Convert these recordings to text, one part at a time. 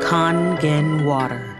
Kangen water.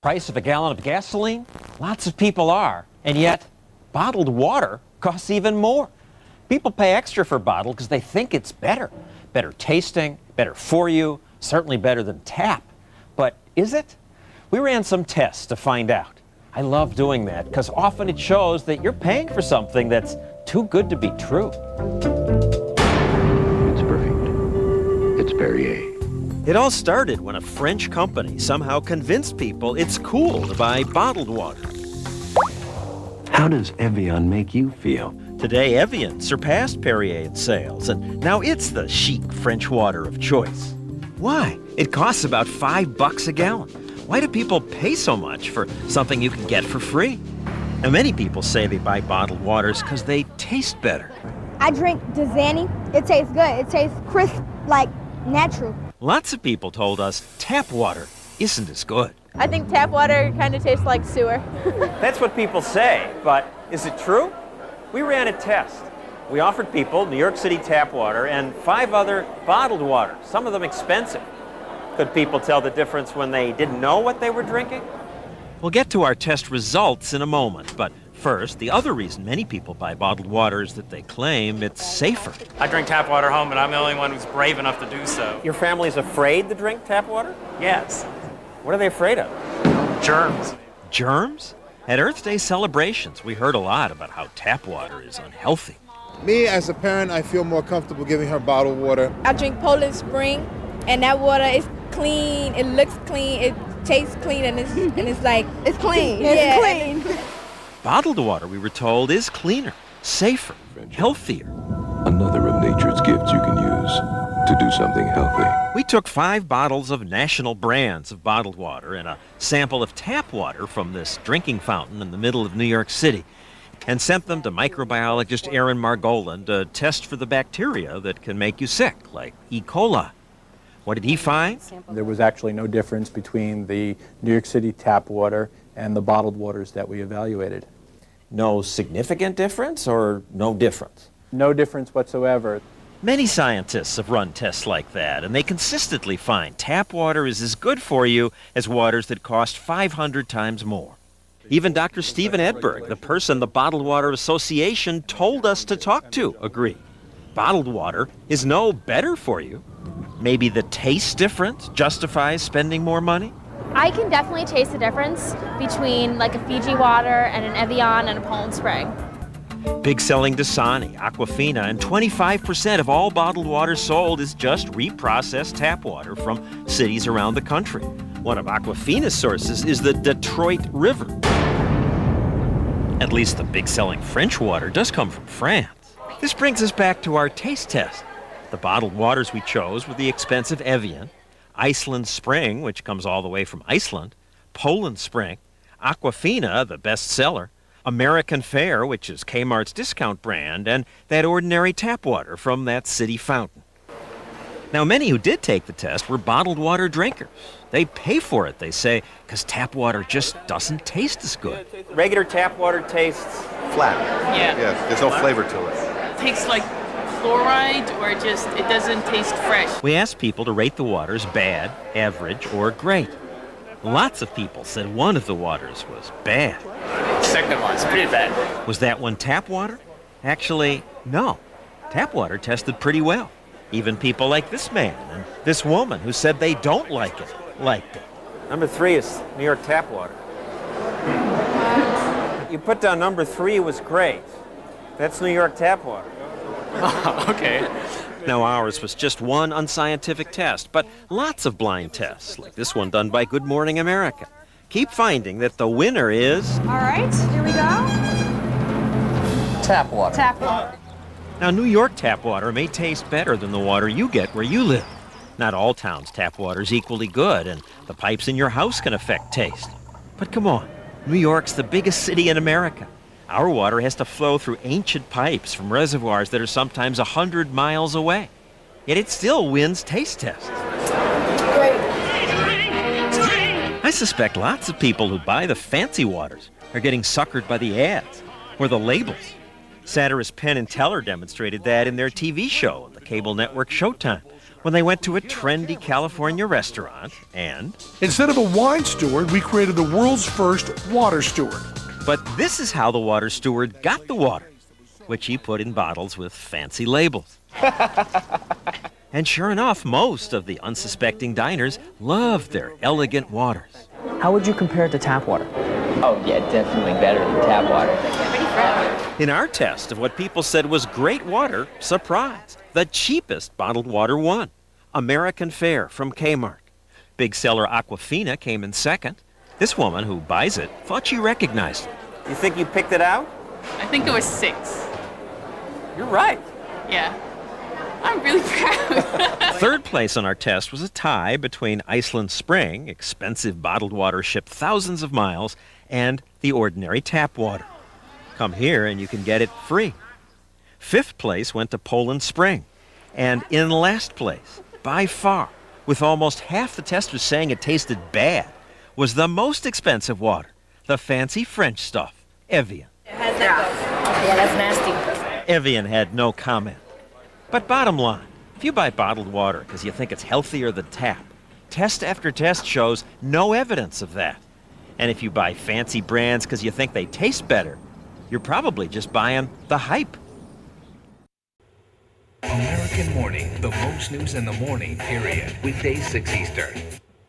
Price of a gallon of gasoline? Lots of people are. And yet, bottled water costs even more. People pay extra for bottled because they think it's better. Better tasting, better for you, certainly better than tap. But is it? We ran some tests to find out. I love doing that because often it shows that you're paying for something that's too good to be true. It's perfect. It's Perrier. It all started when a French company somehow convinced people it's cool to buy bottled water. How does Evian make you feel? Today, Evian surpassed Perrier in sales, and now it's the chic French water of choice. Why? It costs about $5 a gallon. Why do people pay so much for something you can get for free? Now, many people say they buy bottled waters because they taste better. I drink Dasani. It tastes good. It tastes crisp, like natural. Lots of people told us tap water isn't as good. I think tap water kind of tastes like sewer. That's what people say, but is it true? We ran a test. We offered people New York City tap water and 5 other bottled water, some of them expensive. Could people tell the difference when they didn't know what they were drinking? We'll get to our test results in a moment, but first, the other reason many people buy bottled water is that they claim it's safer. I drink tap water home, but I'm the only one who's brave enough to do so. Your family's afraid to drink tap water? Yes. What are they afraid of? Germs. Germs? At Earth Day celebrations, we heard a lot about how tap water is unhealthy. Me, as a parent, I feel more comfortable giving her bottled water. I drink Poland Spring, and that water is clean. It looks clean. It tastes clean, and it's like It's clean. Yeah. It's clean. Bottled water, we were told, is cleaner, safer, healthier. Another of nature's gifts you can use to do something healthy. We took 5 bottles of national brands of bottled water and a sample of tap water from this drinking fountain in the middle of New York City and sent them to microbiologist Aaron Margolin to test for the bacteria that can make you sick, like E. coli. What did he find? There was actually no difference between the New York City tap water and the bottled waters that we evaluated. No significant difference or no difference? No difference whatsoever. Many scientists have run tests like that, and they consistently find tap water is as good for you as waters that cost 500 times more. Even Dr. Stephen Edberg, the person the Bottled Water Association told us to talk to, agreed. Bottled water is no better for you. Maybe the taste difference justifies spending more money? I can definitely taste the difference between like a Fiji water and an Evian and a Poland Spring. Big selling Dasani, Aquafina, and 25% of all bottled water sold is just reprocessed tap water from cities around the country. One of Aquafina's sources is the Detroit River. At least the big selling French water does come from France. This brings us back to our taste test. The bottled waters we chose were the expensive Evian, Iceland Spring, which comes all the way from Iceland, Poland Spring, Aquafina, the best seller, American Fair, which is Kmart's discount brand, and that ordinary tap water from that city fountain. Now, many who did take the test were bottled water drinkers. They pay for it, they say, because tap water just doesn't taste as good. Regular tap water tastes flat. Yeah. Yeah, there's no flavor to it. It tastes like fluoride, or just, it doesn't taste fresh. We asked people to rate the waters bad, average, or great. Lots of people said one of the waters was bad. Second one's pretty bad. Was that one tap water? Actually, no. Tap water tested pretty well. Even people like this man and this woman who said they don't like it, liked it. Number 3 is New York tap water. You put down number 3 was great. That's New York tap water. Okay. Now, ours was just one unscientific test, but lots of blind tests, like this one done by Good Morning America, keep finding that the winner is... All right, here we go. Tap water. Tap water. Now, New York tap water may taste better than the water you get where you live. Not all towns' tap water is equally good, and the pipes in your house can affect taste. But come on, New York's the biggest city in America. Our water has to flow through ancient pipes from reservoirs that are sometimes 100 miles away. Yet it still wins taste tests. Great. I suspect lots of people who buy the fancy waters are getting suckered by the ads or the labels. Satirist Penn and Teller demonstrated that in their TV show on the cable network Showtime. when they went to a trendy California restaurant and... Instead of a wine steward, we created the world's first water steward. But this is how the water steward got the water, which he put in bottles with fancy labels. And sure enough, most of the unsuspecting diners loved their elegant waters. How would you compare it to tap water? Oh, yeah, definitely better than tap water. In our test of what people said was great water, surprise, the cheapest bottled water won. American Fare from Kmart. Big seller Aquafina came in second. This woman who buys it thought she recognized it. You think you picked it out? I think it was 6. You're right. Yeah. I'm really proud. Third place on our test was a tie between Iceland Spring, expensive bottled water shipped thousands of miles, and the ordinary tap water. Come here and you can get it free. Fifth place went to Poland Spring. And in last place, by far, with almost half the testers saying it tasted bad, was the most expensive water, the fancy French stuff, Evian. How's that go? Yeah, that's nasty. Evian had no comment. But bottom line, if you buy bottled water because you think it's healthier than tap, test after test shows no evidence of that. And if you buy fancy brands because you think they taste better, you're probably just buying the hype. American Morning, the most news in the morning, period. Weekdays 6 Eastern.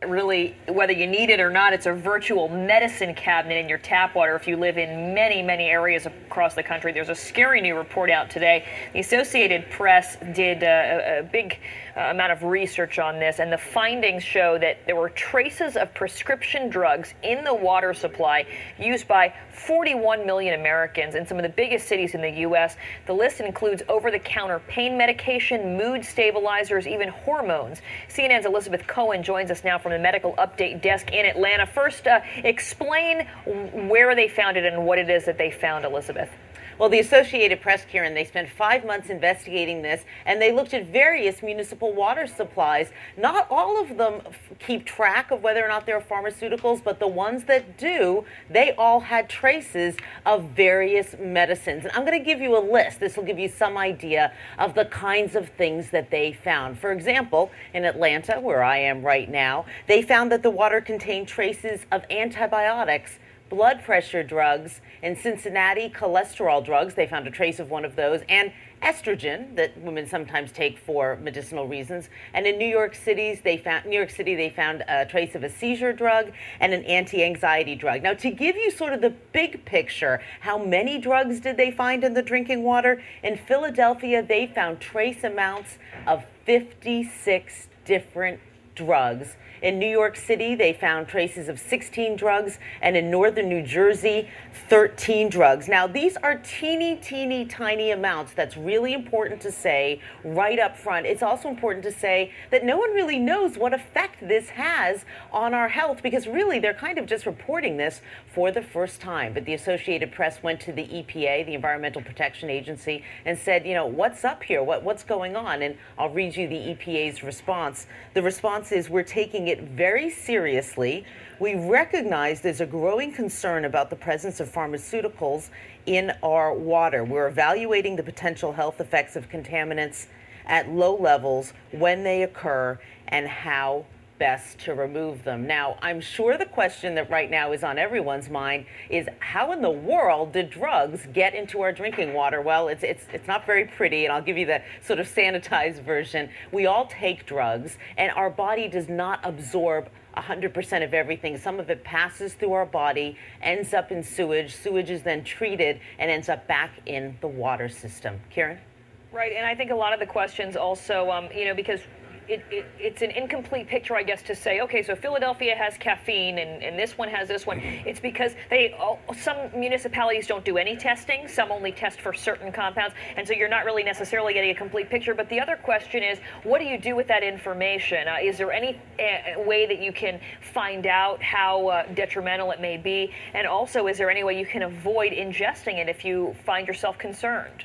Really, whether you need it or not, it's a virtual medicine cabinet in your tap water if you live in many, many areas across the country. There's a scary new report out today. The Associated Press did a big amount of research on this, and the findings show that there were traces of prescription drugs in the water supply used by 41 million Americans in some of the biggest cities in the U.S. The list includes over-the-counter pain medication, mood stabilizers, even hormones. CNN's Elizabeth Cohen joins us now from the Medical Update Desk in Atlanta. First, explain where they found it and what it is that they found, Elizabeth. Well, the Associated Press, Karen, they spent 5 months investigating this, and they looked at various municipal water supplies. Not all of them keep track of whether or not they're pharmaceuticals, but the ones that do, they all had traces of various medicines. And I'm going to give you a list. This will give you some idea of the kinds of things that they found. For example, in Atlanta, where I am right now, they found that the water contained traces of antibiotics, blood pressure drugs. In Cincinnati, cholesterol drugs, they found a trace of one of those, and estrogen that women sometimes take for medicinal reasons. And in New York City, they found a trace of a seizure drug and an anti-anxiety drug. Now, to give you sort of the big picture, how many drugs did they find in the drinking water? In Philadelphia, they found trace amounts of 56 different drugs. In New York City, they found traces of 16 drugs, and in northern New Jersey, 13 drugs. Now, these are teeny, tiny amounts. That's really important to say right up front. It's also important to say that no one really knows what effect this has on our health, because really they're kind of just reporting this for the first time. But the Associated Press went to the EPA, the Environmental Protection Agency, and said, you know, what's up here? What's going on? And I'll read you the EPA's response. The response is, we're taking it very seriously. We recognize there's a growing concern about the presence of pharmaceuticals in our water. We're evaluating the potential health effects of contaminants at low levels when they occur and how best to remove them. Now, I'm sure the question that right now is on everyone's mind is, how in the world did drugs get into our drinking water? Well, it's not very pretty, and I'll give you the sort of sanitized version. We all take drugs, and our body does not absorb 100% of everything. Some of it passes through our body, ends up in sewage. Sewage is then treated and ends up back in the water system. Karen? Right, and I think a lot of the questions also, because it's an incomplete picture, I guess, to say, okay, so Philadelphia has caffeine and this one has this one. It's because some municipalities don't do any testing. Some only test for certain compounds. And so you're not really necessarily getting a complete picture. But the other question is, what do you do with that information? Is there any way that you can find out how detrimental it may be? And also, is there any way you can avoid ingesting it if you find yourself concerned?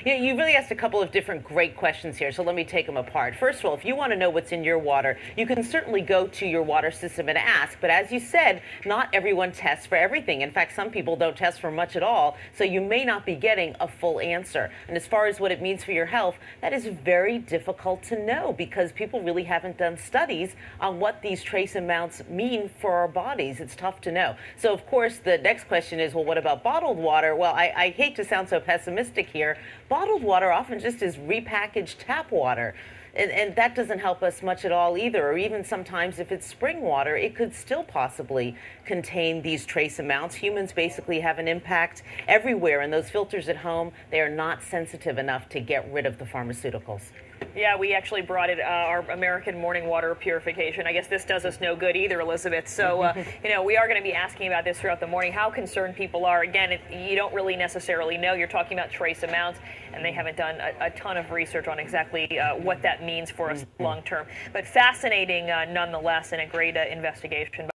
You really asked a couple of different great questions here, so let me take them apart. First of all, if you want to know what's in your water, you can certainly go to your water system and ask. But as you said, not everyone tests for everything. In fact, some people don't test for much at all, so you may not be getting a full answer. And as far as what it means for your health, that is very difficult to know because people really haven't done studies on what these trace amounts mean for our bodies. It's tough to know. So, of course, the next question is, well, what about bottled water? Well, I hate to sound so pessimistic here. Bottled water often just is repackaged tap water. And that doesn't help us much at all either. Or even sometimes if it's spring water, it could still possibly contain these trace amounts. Humans basically have an impact everywhere, and those filters at home, they are not sensitive enough to get rid of the pharmaceuticals. Yeah, we actually brought it, our American morning water purification. I guess this does us no good either, Elizabeth. So, you know, we are going to be asking about this throughout the morning, how concerned people are. Again, you don't really necessarily know. You're talking about trace amounts, and they haven't done a ton of research on exactly what that means for us long term. But fascinating nonetheless, and a great investigation.